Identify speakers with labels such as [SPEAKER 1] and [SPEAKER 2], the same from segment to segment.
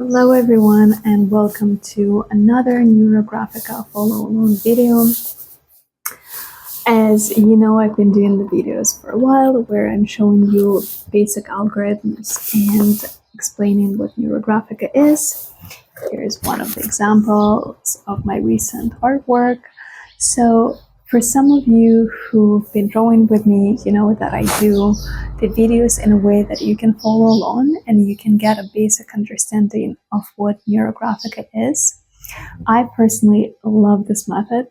[SPEAKER 1] Hello everyone and welcome to another Neurographica follow-along video. As you know, I've been doing the videos for a while where I'm showing you basic algorithms and explaining what Neurographica is. Here's one of the examples of my recent artwork. So for some of you who've been drawing with me, you know that I do the videos in a way that you can follow along and you can get a basic understanding of what Neurographica is. I personally love this method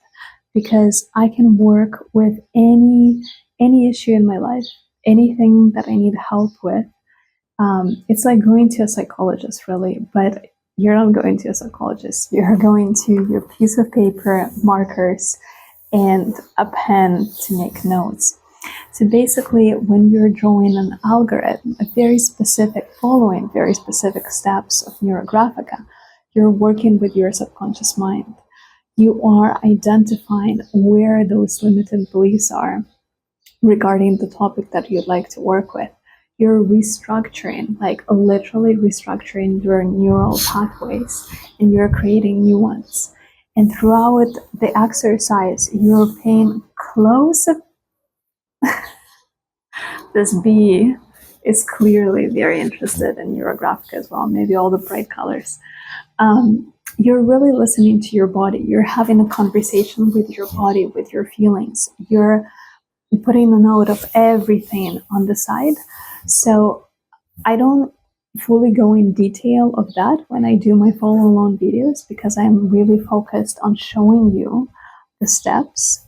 [SPEAKER 1] because I can work with any issue in my life, anything that I need help with. It's like going to a psychologist, really, but you're not going to a psychologist. You're going to your piece of paper, markers, and a pen to make notes. So basically, when you're drawing an algorithm, following very specific steps of Neurographica, you're working with your subconscious mind. You are identifying where those limited beliefs are regarding the topic that you'd like to work with. You're restructuring, like literally restructuring your neural pathways, and you're creating new ones. And throughout the exercise, you're paying close. This bee is clearly very interested in Neurographic as well, maybe all the bright colors. You're really listening to your body. You're having a conversation with your body, with your feelings. You're putting a note of everything on the side. So I don't fully go in detail of that when I do my follow-along videos because I'm really focused on showing you the steps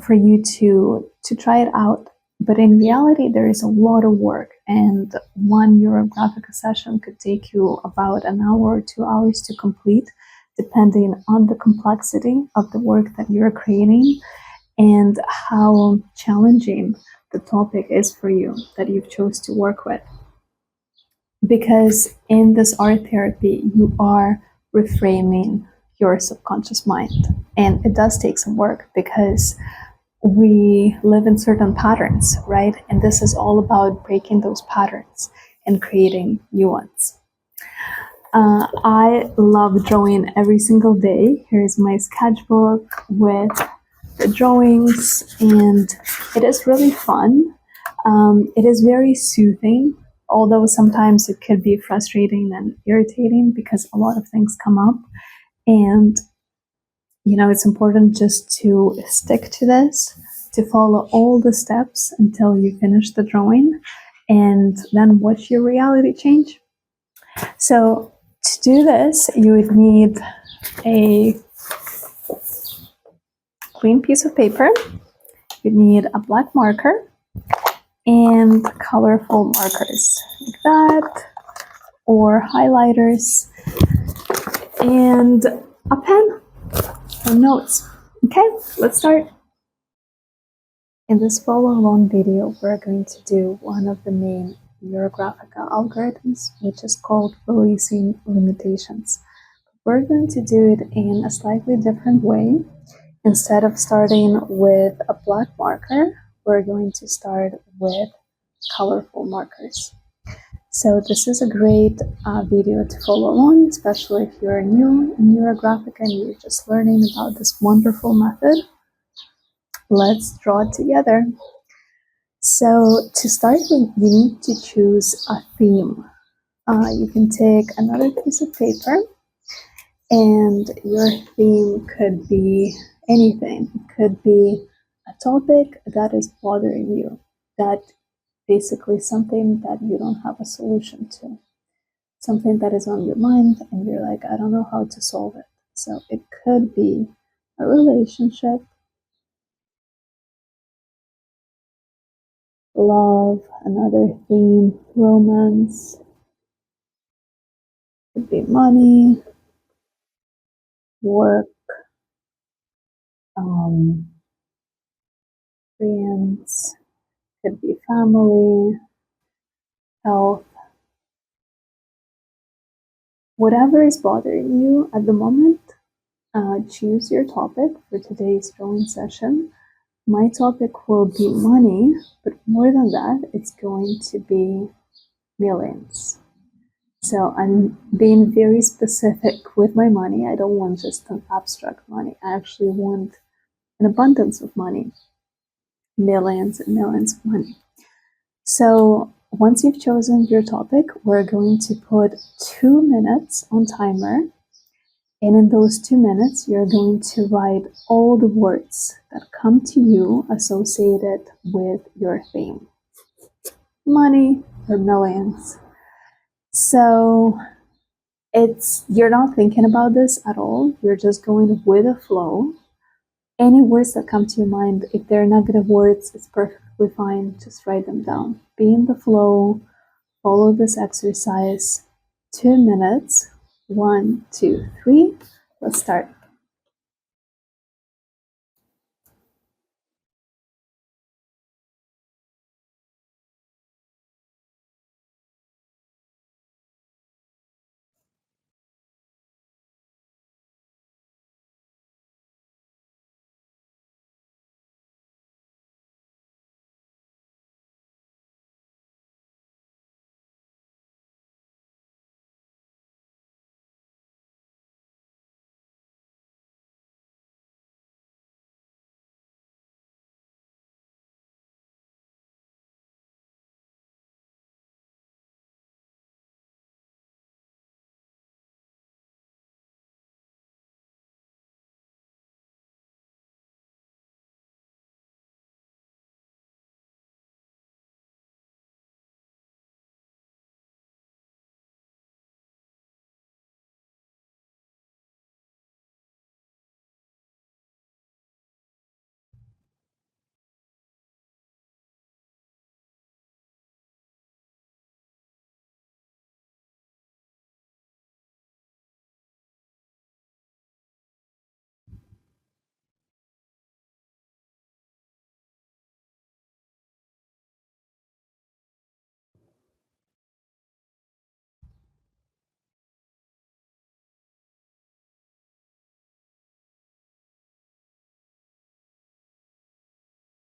[SPEAKER 1] for you to try it out. But in reality, there is a lot of work, and one Neurographic session could take you about an hour or 2 hours to complete, depending on the complexity of the work that you're creating and how challenging the topic is for you that you've chose to work with. Because in this art therapy, you are reframing your subconscious mind. And it does take some work because we live in certain patterns, right? And this is all about breaking those patterns and creating new ones. I love drawing every single day. Here's my sketchbook with the drawings, and it is really fun. It is very soothing, although sometimes it could be frustrating and irritating because a lot of things come up. And you know, it's important just to stick to this, to follow all the steps until you finish the drawing, and then watch your reality change. So to do this, you would need a clean piece of paper, you'd need a black marker, and colorful markers like that, or highlighters, and a pen. Notes. Okay, let's start. In this follow-along video, we're going to do one of the main Neurographica algorithms, which is called releasing limitations. We're going to do it in a slightly different way. Instead of starting with a black marker, we're going to start with colorful markers. So this is a great video to follow along, especially if you're new in Neurographic and you're just learning about this wonderful method. Let's draw it together. So to start with, you need to choose a theme. You can take another piece of paper, and your theme could be anything. It could be a topic that is bothering you, that basically something that you don't have a solution to, something that is on your mind and you're like, I don't know how to solve it. So it could be a relationship, love, another theme, romance, could be money, work, friends, could be family, health. Whatever is bothering you at the moment, choose your topic for today's drawing session. My topic will be money, but more than that, it's going to be millions. So I'm being very specific with my money. I don't want just an abstract money. I actually want an abundance of money, millions and millions of money. So once you've chosen your topic, we're going to put 2 minutes on timer. And in those 2 minutes, you're going to write all the words that come to you associated with your theme. Money or millions. So you're not thinking about this at all. You're just going with the flow. Any words that come to your mind, if they're negative words, it's perfectly fine. Just write them down. Be in the flow. Follow this exercise. 2 minutes. 1, 2, 3. Let's start.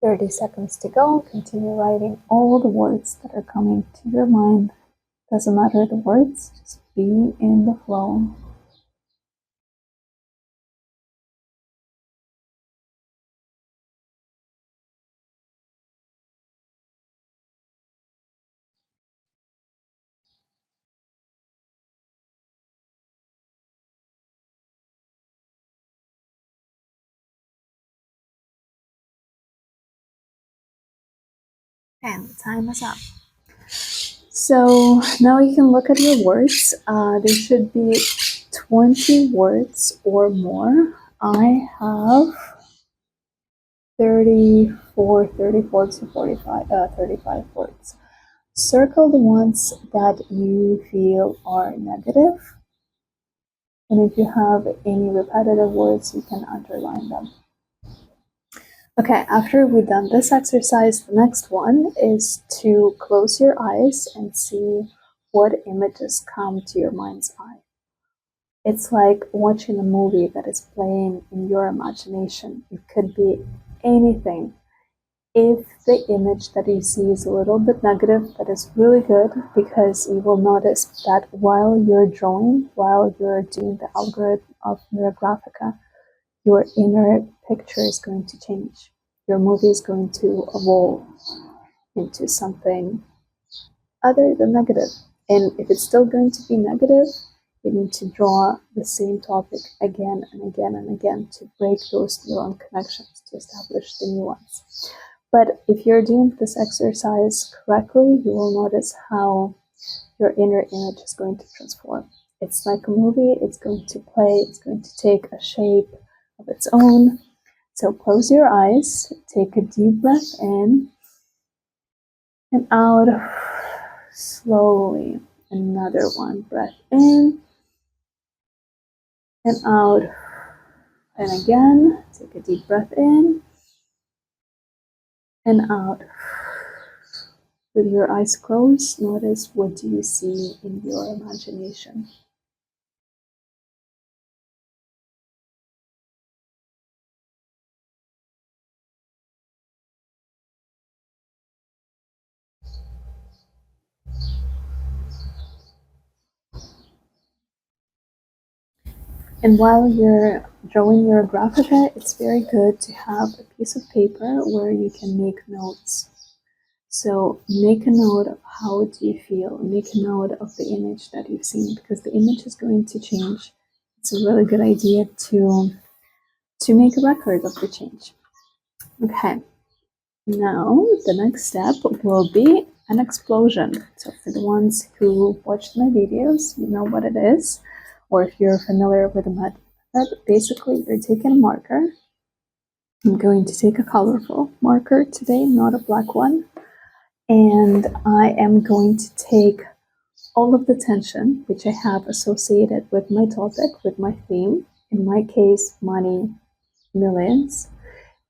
[SPEAKER 1] "30 seconds to go. Continue writing all the words that are coming to your mind. Doesn't matter the words, just be in the flow." And the time is up. So now you can look at your words. There should be 20 words or more. I have 34 to 35 words. Circle the ones that you feel are negative. And if you have any repetitive words, you can underline them. Okay, after we've done this exercise, the next one is to close your eyes and see what images come to your mind's eye. It's like watching a movie that is playing in your imagination. It could be anything. If the image that you see is a little bit negative, that is really good, because you will notice that while you're drawing, while you're doing the algorithm of Neurographica, your inner picture is going to change. Your movie is going to evolve into something other than negative. And if it's still going to be negative, you need to draw the same topic again and again and again to break those neuron connections, to establish the new ones. But if you're doing this exercise correctly, you will notice how your inner image is going to transform. It's like a movie, it's going to play, it's going to take a shape of its own. So close your eyes, take a deep breath in and out slowly. Another one, breath in and out. And again, take a deep breath in and out. With your eyes closed, notice what do you see in your imagination. And while you're drawing your Graphica, it's very good to have a piece of paper where you can make notes. So make a note of how do you feel, make a note of the image that you've seen, because the image is going to change. It's a really good idea to make a record of the change. Okay, now the next step will be an explosion. So for the ones who watched my videos, you know what it is, or if you're familiar with the method, basically you're taking a marker. I'm going to take a colorful marker today, not a black one. And I am going to take all of the tension which I have associated with my topic, with my theme, in my case, money, millions,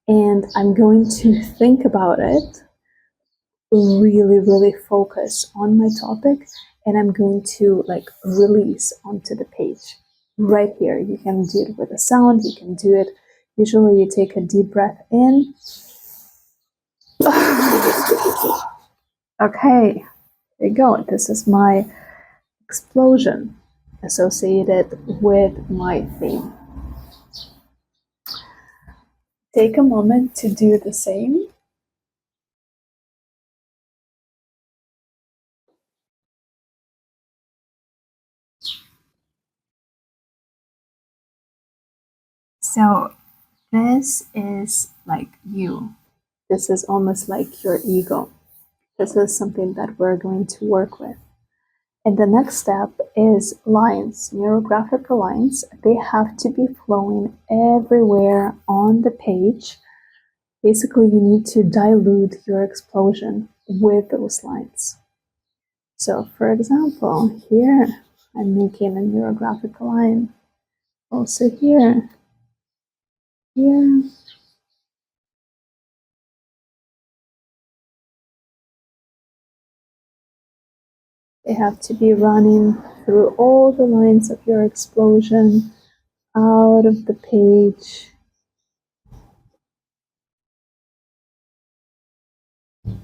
[SPEAKER 1] and I'm going to think about it, really, really focus on my topic, and I'm going to like release onto the page right here. You can do it with a sound, you can do it. Usually you take a deep breath in. Okay, there you go. This is my explosion associated with my theme. Take a moment to do the same. So this is like you. This is almost like your ego. This is something that we're going to work with. And the next step is lines, neurographic lines. They have to be flowing everywhere on the page. Basically, you need to dilute your explosion with those lines. So, for example, here I'm making a neurographic line. Also here, here. They have to be running through all the lines of your explosion out of the page. I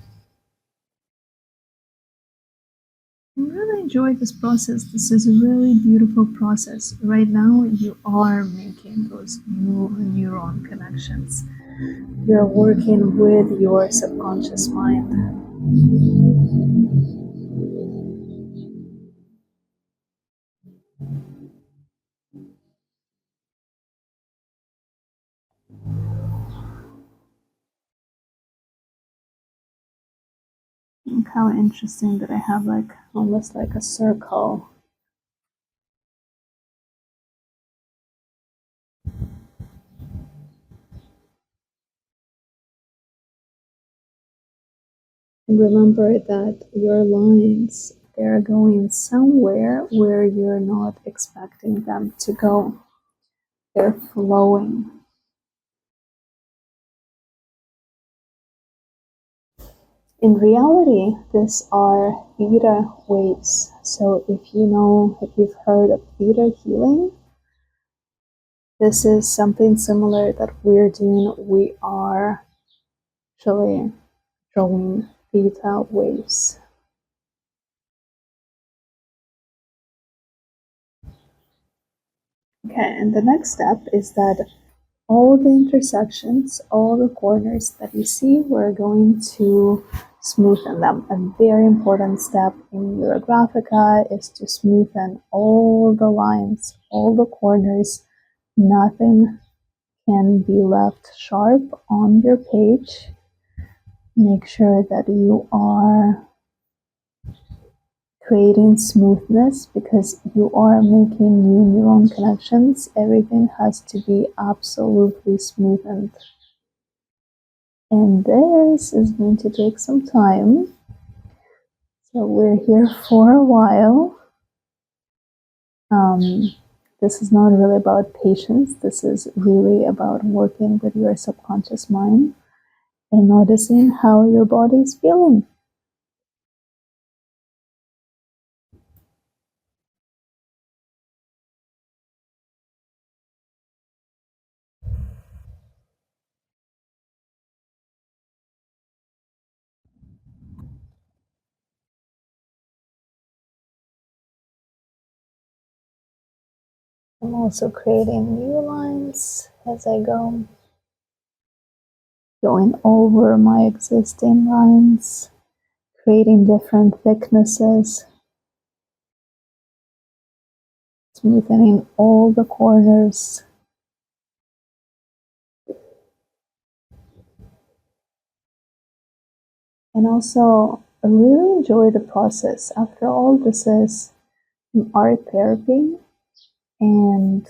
[SPEAKER 1] really enjoy this process. This is a really beautiful process. Right now, you are making those new neuron connections. You're working with your subconscious mind. Look how interesting that I have like almost like a circle. And remember that your lines, they're going somewhere where you're not expecting them to go. They're flowing. In reality, these are theta waves. So if you know, if you've heard of theta healing, this is something similar that we're doing. We are actually drawing theta waves. Okay, and the next step is that all the intersections, all the corners that you see, we're going to smoothen them. A very important step in Neurographica is to smoothen all the lines, all the corners. Nothing can be left sharp on your page. Make sure that you are creating smoothness because you are making new neuron connections. Everything has to be absolutely smoothened. And this is going to take some time. So we're here for a while. This is not really about patience. This is really about working with your subconscious mind and noticing how your body is feeling. I'm also creating new lines as I go, going over my existing lines, creating different thicknesses, smoothing all the corners. And also, I really enjoy the process. After all, this is art therapy, and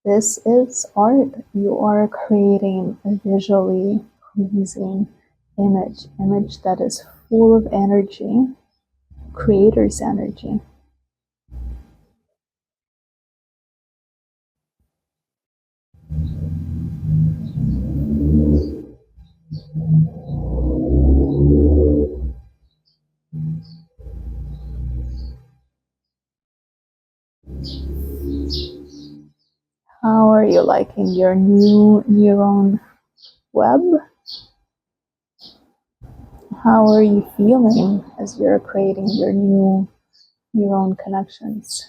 [SPEAKER 1] this is art. You are creating a visually pleasing image that is full of energy, creator's energy. How are you liking your new neuron web? How are you feeling as you're creating your new neuron connections?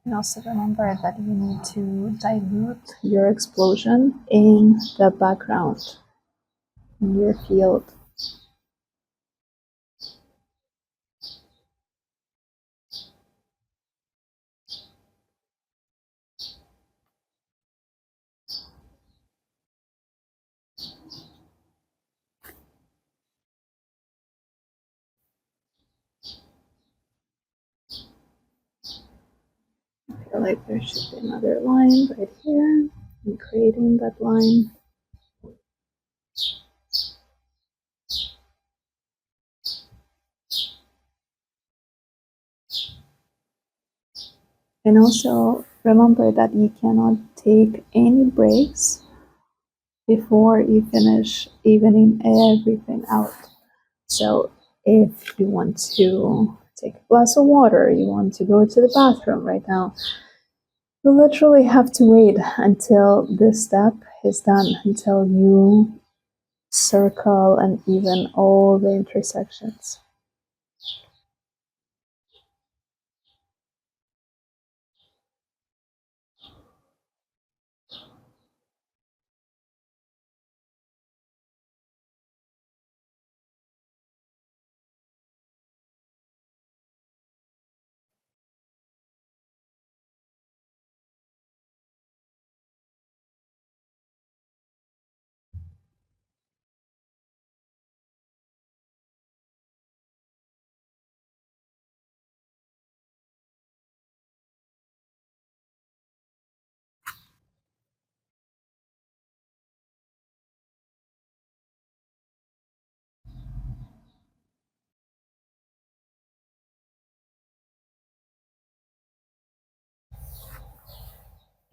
[SPEAKER 1] And also remember that you need to dilute your explosion in the background, in your field. I feel like there should be another line right here. I'm creating that line. And also remember that you cannot take any breaks before you finish evening everything out. So if you want to take a glass of water, you want to go to the bathroom right now, you literally have to wait until this step is done, until you circle and even all the intersections.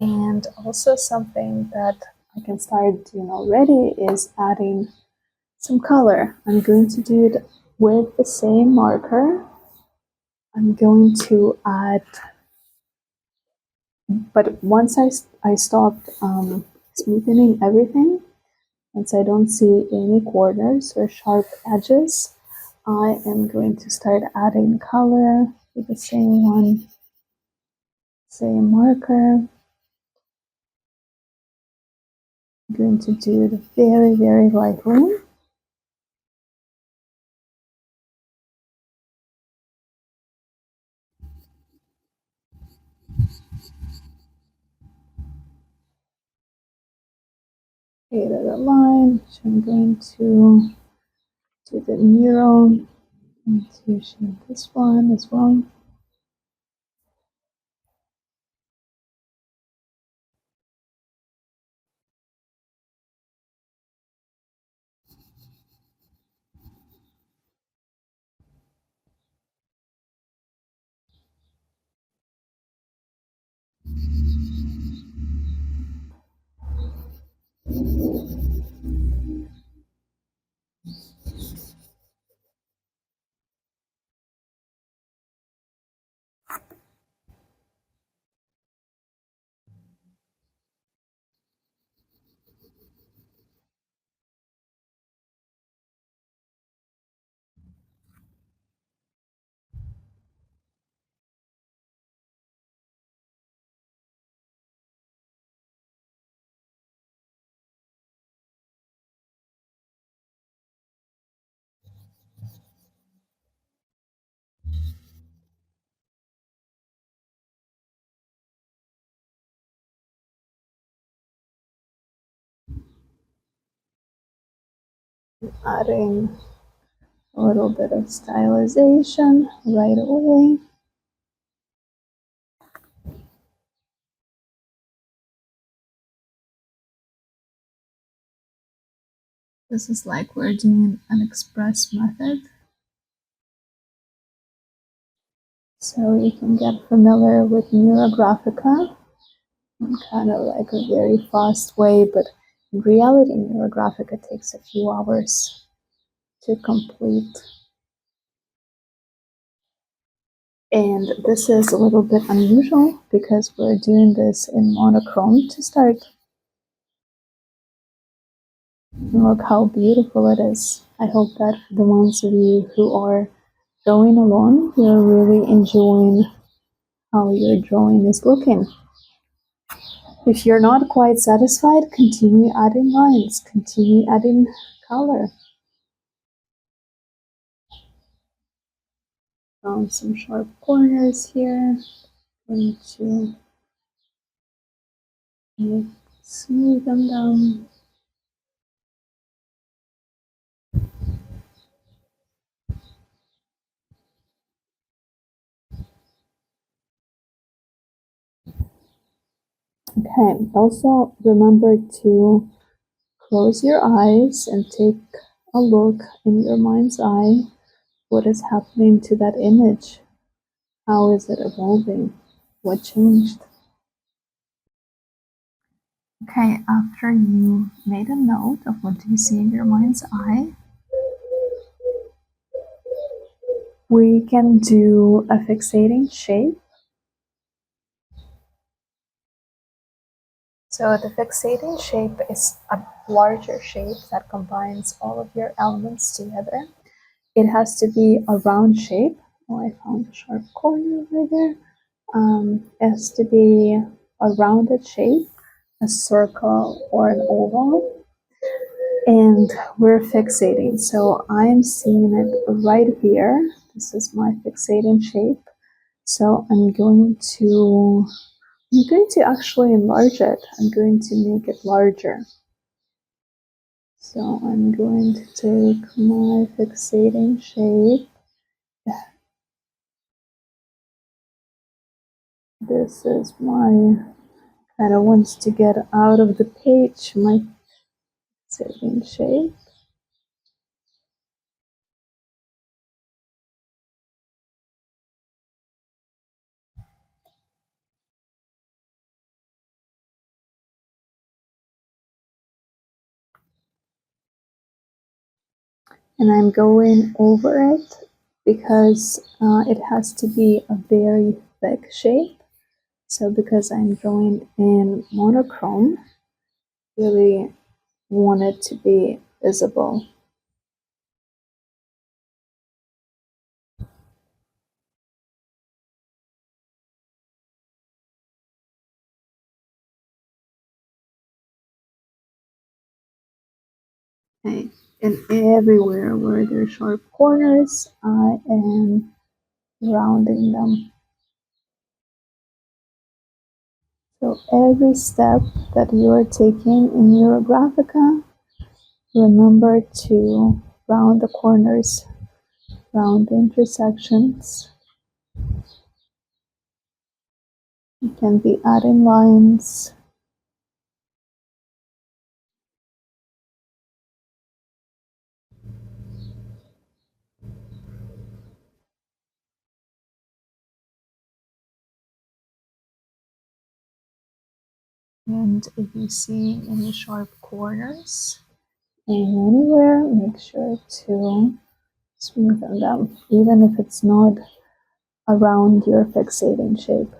[SPEAKER 1] And also something that I can start doing already is adding some color. I'm going to do it with the same marker. I'm going to add, but once I stopped smoothing everything, once I don't see any corners or sharp edges, I am going to start adding color with the same one, same marker. I'm going to do it very, very lightly. Create a line, which I'm going to do the Neuro. And to shape this one as well. Adding a little bit of stylization right away. This is like we're doing an express method. So you can get familiar with Neurographica, kind of like a very fast way, but in reality, Neurographica takes a few hours to complete. And this is a little bit unusual because we're doing this in monochrome to start. Look how beautiful it is. I hope that for the ones of you who are drawing alone, you're really enjoying how your drawing is looking. If you're not quite satisfied, continue adding lines, continue adding color. Found some sharp corners here. Going to smooth them down. Okay, also remember to close your eyes and take a look in your mind's eye. What is happening to that image? How is it evolving? What changed? Okay, after you made a note of what you see in your mind's eye, we can do a fixating shape. So the fixating shape is a larger shape that combines all of your elements together. It has to be a round shape. Oh, I found a sharp corner right there. It has to be a rounded shape, a circle or an oval. And we're fixating. So I'm seeing it right here. This is my fixating shape. So I'm going to actually enlarge it. I'm going to make it larger. So I'm going to take my fixating shape. This is my kind of wants to get out of the page, my fixating shape. And I'm going over it because it has to be a very thick shape. So because I'm drawing in monochrome, really want it to be visible. Okay. And everywhere where there's sharp corners, I am rounding them. So every step that you are taking in Neurographica, remember to round the corners around the intersections. You can be adding lines. And if you see any sharp corners anywhere, make sure to smoothen them, even if it's not around your fixating shape.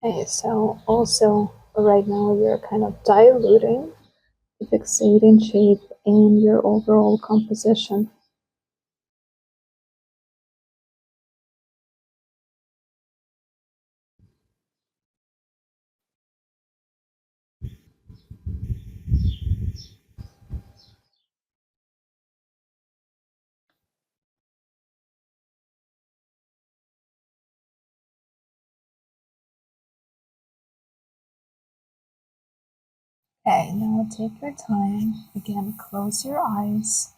[SPEAKER 1] Okay, so also right now you're kind of diluting the fixating shape and your overall composition. Okay, now take your time. Again, close your eyes.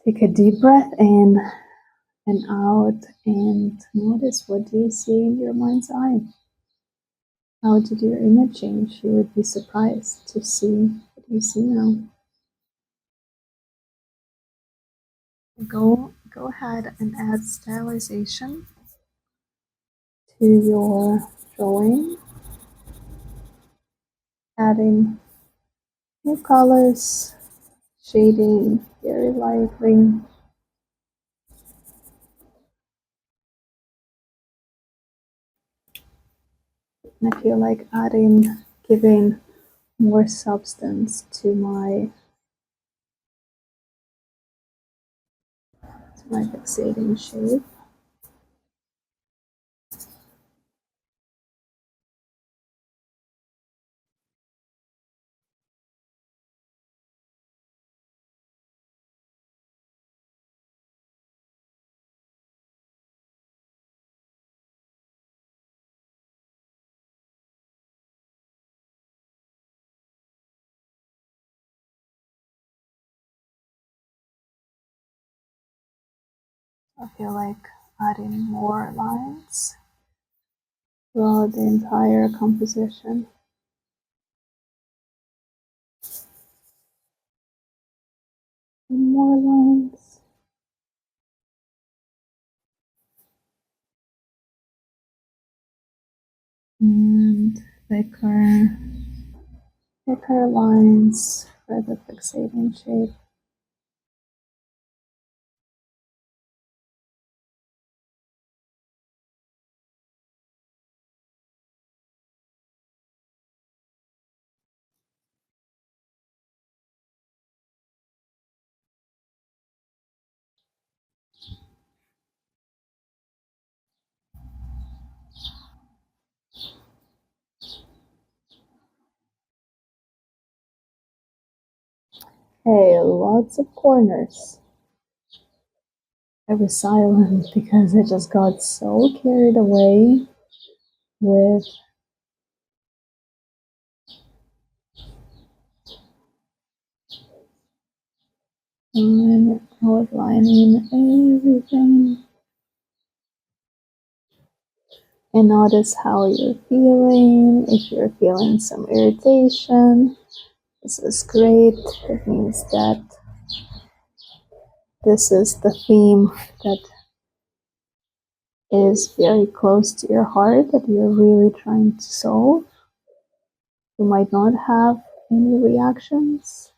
[SPEAKER 1] Take a deep breath in and out, and notice what do you see in your mind's eye. How did your image change? You would be surprised to see what you see now. Go ahead and add stylization to your drawing, adding new colors, shading very lightly. And I feel like giving more substance to my fixating shape. I feel like adding more lines throughout the entire composition. And more lines. And thicker lines for the fixating shape. Hey, lots of corners. I was silent because I just got so carried away with outlining everything. And notice how you're feeling. If you're feeling some irritation, this is great. It means that this is the theme that is very close to your heart that you're really trying to solve. You might not have any reactions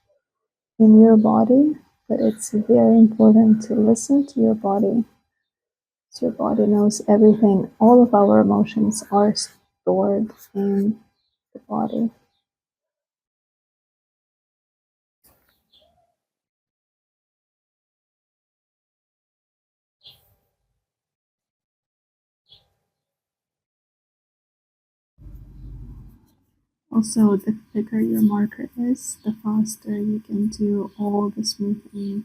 [SPEAKER 1] in your body, but it's very important to listen to your body. So your body knows everything. All of our emotions are stored in the body. Also, the thicker your marker is, the faster you can do all the smoothing.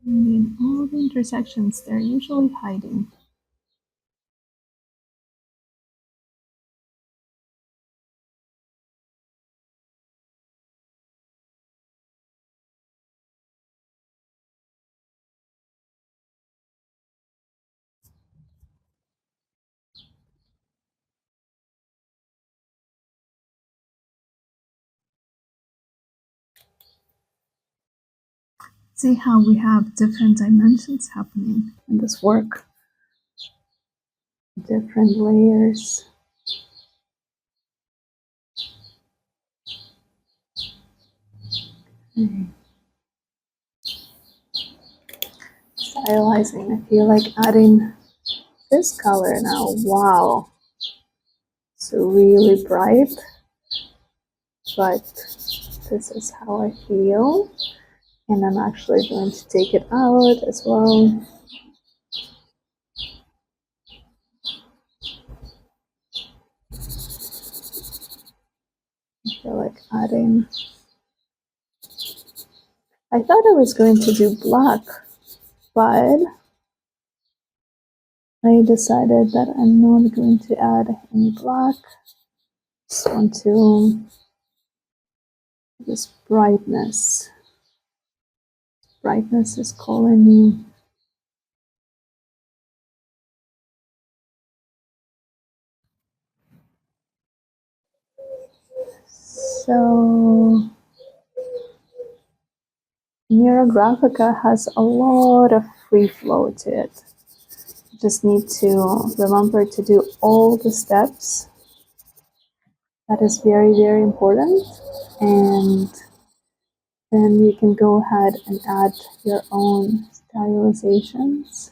[SPEAKER 1] And in all the intersections, they're usually hiding. See how we have different dimensions happening in this work, different layers. Stylizing, I feel like adding this color now. Wow, so really bright, but this is how I feel, and I'm actually going to take it out as well. I feel like adding, I thought I was going to do black, but I decided that I'm not going to add any black. Just want to this brightness. Brightness is calling me. So Neurographica has a lot of free flow to it. You just need to remember to do all the steps. That is very, very important. And then you can go ahead and add your own stylizations.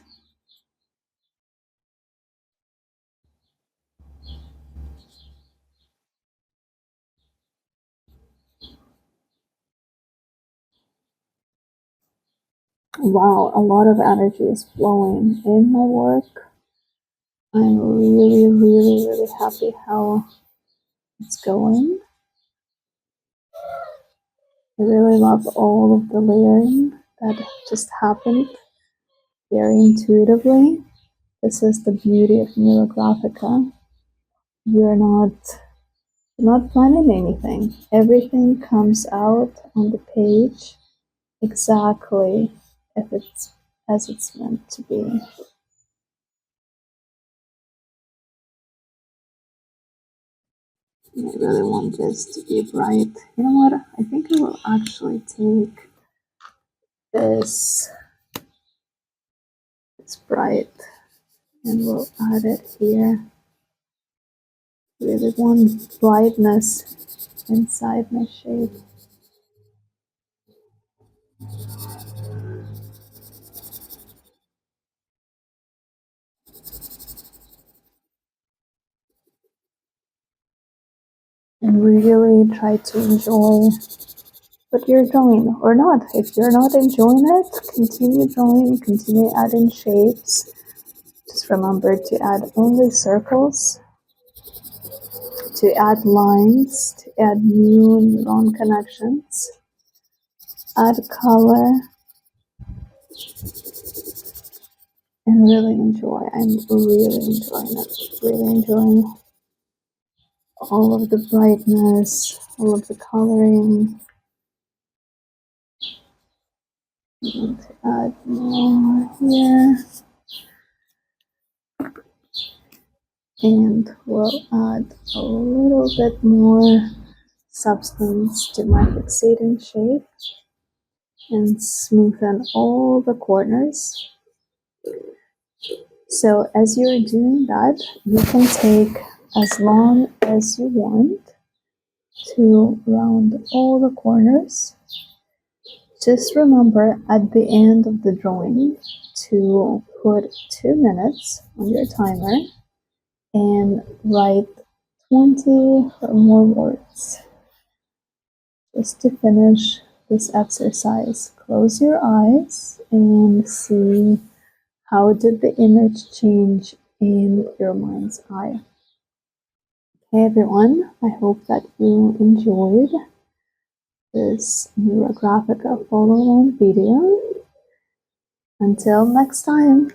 [SPEAKER 1] Wow, a lot of energy is flowing in my work. I'm really, really, really happy how it's going. I really love all of the layering that just happened very intuitively. This is the beauty of Neurographica. You're not planning anything. Everything comes out on the page exactly if it's as it's meant to be. I really want this to be bright. You know what? I think I will actually take this bright and we'll add it here. Really want brightness inside my shape. And really try to enjoy what you're drawing or not. If you're not enjoying it, continue drawing, continue adding shapes. Just remember to add only circles, to add lines, to add new neuron connections, add color, and really enjoy. I'm really enjoying it, really enjoying all of the brightness, all of the coloring. I'm going to add more here. And we'll add a little bit more substance to my fixating shape and smoothen all the corners. So as you're doing that, you can take as long as you want to round all the corners. Just remember at the end of the drawing to put 2 minutes on your timer and write 20 or more words. Just to finish this exercise, close your eyes and see how did the image change in your mind's eye. Okay, everyone, I hope that you enjoyed this Neurographica follow-along video. Until next time.